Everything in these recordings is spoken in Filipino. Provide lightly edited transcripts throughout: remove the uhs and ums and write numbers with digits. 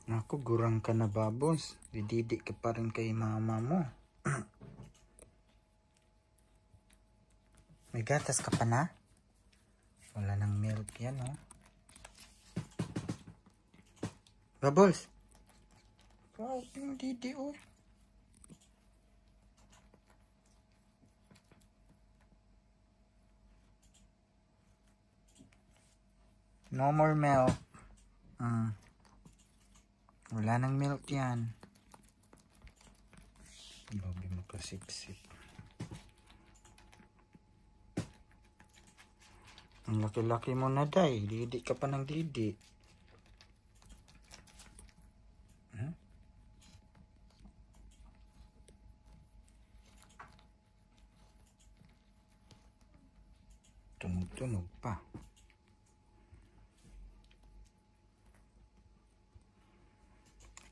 Naku, gurang ka na, Babos. Dididik ka pa rin kay mama mo. May gatas ka pa na? Wala nang milk yan, oh. Babos! Wow, yung didi, oh. No more milk. Wala nang milk yan. Babi mo kasip-sip. Ang laki-laki mo na, day. Didi ka pa ng didi. Tunog-tunog pa.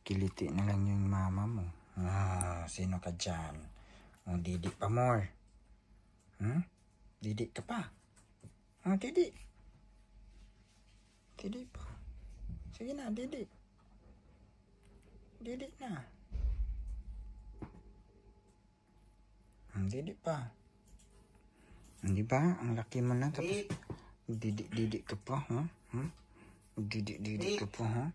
Kiliti na lang yung mama mo. Sino ka dyan? Didi pa more. Didi ka pa. Didi. Didi pa. Sige na, didi. Didi na. Didi pa. Di ba? Ang laki mo na. Tapos, didi ka pa, ha? Didi ka pa, ha?